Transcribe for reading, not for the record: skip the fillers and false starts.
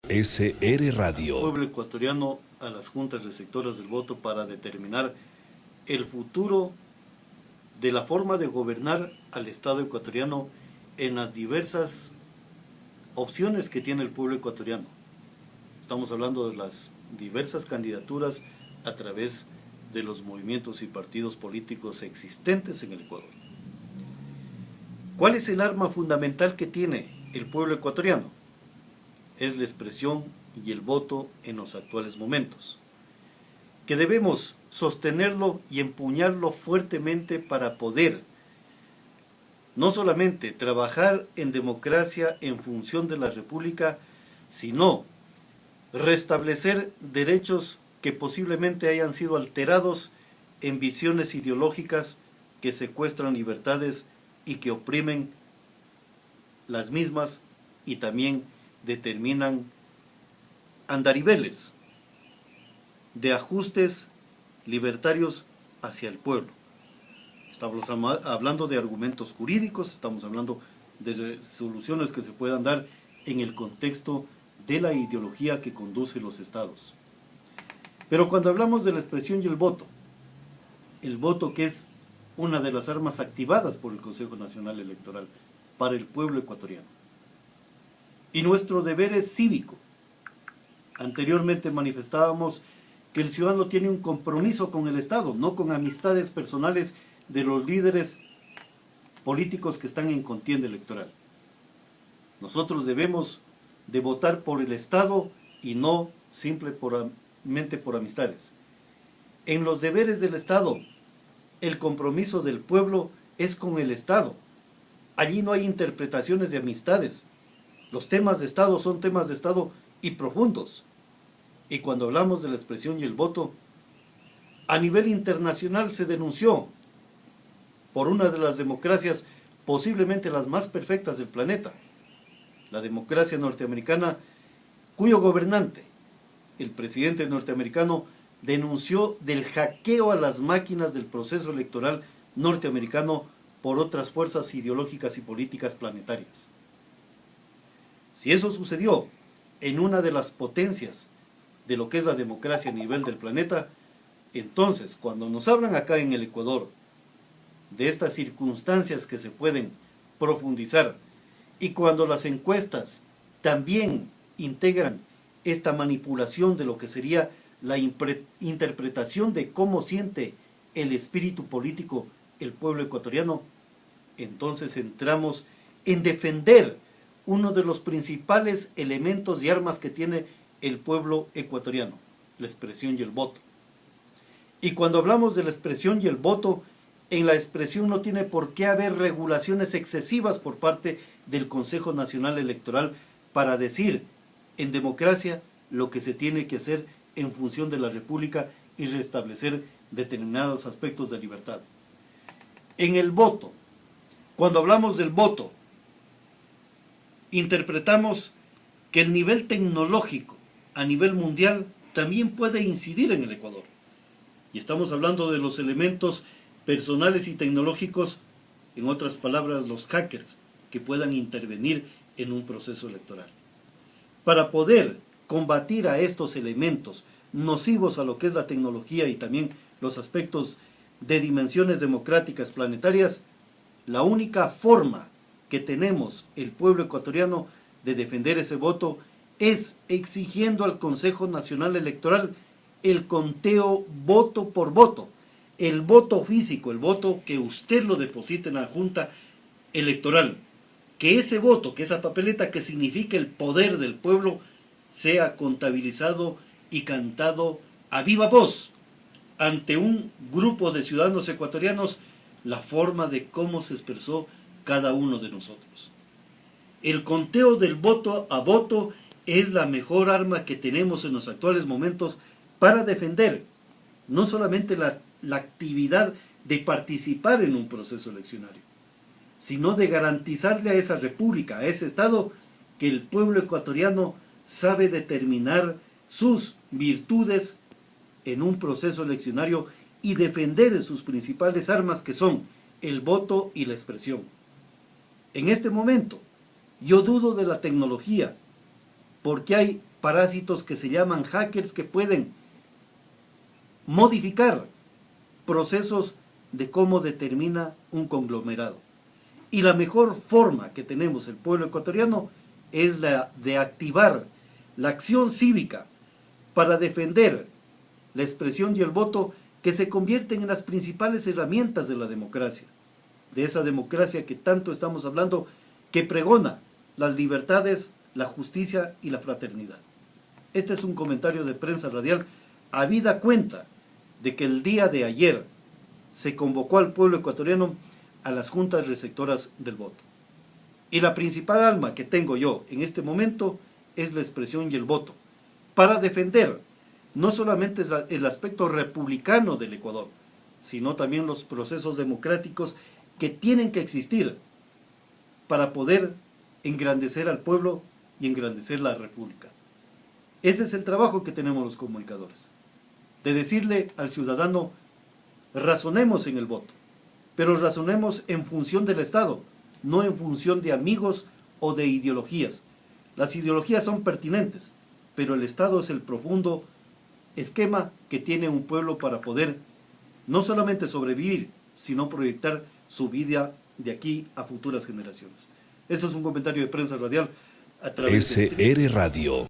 SR Radio. Pueblo ecuatoriano a las juntas receptoras del voto para determinar el futuro de la forma de gobernar al Estado ecuatoriano en las diversas opciones que tiene el pueblo ecuatoriano. Estamos hablando de las diversas candidaturas a través de los movimientos y partidos políticos existentes en el Ecuador. ¿Cuál es el arma fundamental que tiene el pueblo ecuatoriano? Es la expresión y el voto en los actuales momentos, que debemos sostenerlo y empuñarlo fuertemente para poder no solamente trabajar en democracia en función de la República, sino restablecer derechos que posiblemente hayan sido alterados en visiones ideológicas que secuestran libertades y que oprimen las mismas y también determinan andariveles de ajustes libertarios hacia el pueblo. Estamos hablando de argumentos jurídicos, estamos hablando de soluciones que se puedan dar en el contexto de la ideología que conduce los estados. Pero cuando hablamos de la expresión y el voto que es una de las armas activadas por el Consejo Nacional Electoral para el pueblo ecuatoriano, y nuestro deber es cívico. Anteriormente manifestábamos que el ciudadano tiene un compromiso con el Estado, no con amistades personales de los líderes políticos que están en contienda electoral. Nosotros debemos de votar por el Estado y no simplemente por amistades. En los deberes del Estado, el compromiso del pueblo es con el Estado. Allí no hay interpretaciones de amistades. Los temas de Estado son temas de Estado y profundos. Y cuando hablamos de la expresión y el voto, a nivel internacional se denunció por una de las democracias posiblemente las más perfectas del planeta, la democracia norteamericana, cuyo gobernante, el presidente norteamericano, denunció del hackeo a las máquinas del proceso electoral norteamericano por otras fuerzas ideológicas y políticas planetarias. Si eso sucedió en una de las potencias de lo que es la democracia a nivel del planeta, entonces cuando nos hablan acá en el Ecuador de estas circunstancias que se pueden profundizar y cuando las encuestas también integran esta manipulación de lo que sería la interpretación de cómo siente el espíritu político el pueblo ecuatoriano, entonces entramos en defender uno de los principales elementos y armas que tiene el pueblo ecuatoriano, la expresión y el voto. Y cuando hablamos de la expresión y el voto, en la expresión no tiene por qué haber regulaciones excesivas por parte del Consejo Nacional Electoral para decir en democracia lo que se tiene que hacer en función de la República y restablecer determinados aspectos de libertad. En el voto, cuando hablamos del voto, interpretamos que el nivel tecnológico a nivel mundial también puede incidir en el Ecuador. Y estamos hablando de los elementos personales y tecnológicos, en otras palabras, los hackers, que puedan intervenir en un proceso electoral. Para poder combatir a estos elementos nocivos a lo que es la tecnología y también los aspectos de dimensiones democráticas planetarias, la única forma que tenemos el pueblo ecuatoriano de defender ese voto es exigiendo al Consejo Nacional Electoral el conteo voto por voto, el voto físico, el voto que usted lo deposite en la Junta Electoral, que ese voto, que esa papeleta que significa el poder del pueblo, sea contabilizado y cantado a viva voz ante un grupo de ciudadanos ecuatorianos la forma de cómo se expresó cada uno de nosotros. El conteo del voto a voto es la mejor arma que tenemos en los actuales momentos para defender no solamente la actividad de participar en un proceso eleccionario, sino de garantizarle a esa república, a ese Estado, que el pueblo ecuatoriano sabe determinar sus virtudes en un proceso eleccionario y defender sus principales armas, que son el voto y la expresión. En este momento, yo dudo de la tecnología porque hay parásitos que se llaman hackers que pueden modificar procesos de cómo determina un conglomerado. Y la mejor forma que tenemos el pueblo ecuatoriano es la de activar la acción cívica para defender la expresión y el voto, que se convierten en las principales herramientas de la democracia, de esa democracia que tanto estamos hablando, que pregona las libertades, la justicia y la fraternidad. Este es un comentario de Prensa Radial, habida cuenta de que el día de ayer se convocó al pueblo ecuatoriano a las juntas receptoras del voto. Y la principal arma que tengo yo en este momento es la expresión y el voto, para defender no solamente el aspecto republicano del Ecuador, sino también los procesos democráticos que tienen que existir para poder engrandecer al pueblo y engrandecer la república. Ese es el trabajo que tenemos los comunicadores, de decirle al ciudadano, razonemos en el voto, pero razonemos en función del Estado, no en función de amigos o de ideologías. Las ideologías son pertinentes, pero el Estado es el profundo esquema que tiene un pueblo para poder no solamente sobrevivir, sino proyectar su vida de aquí a futuras generaciones. Esto es un comentario de Prensa Radial a través SR Radio.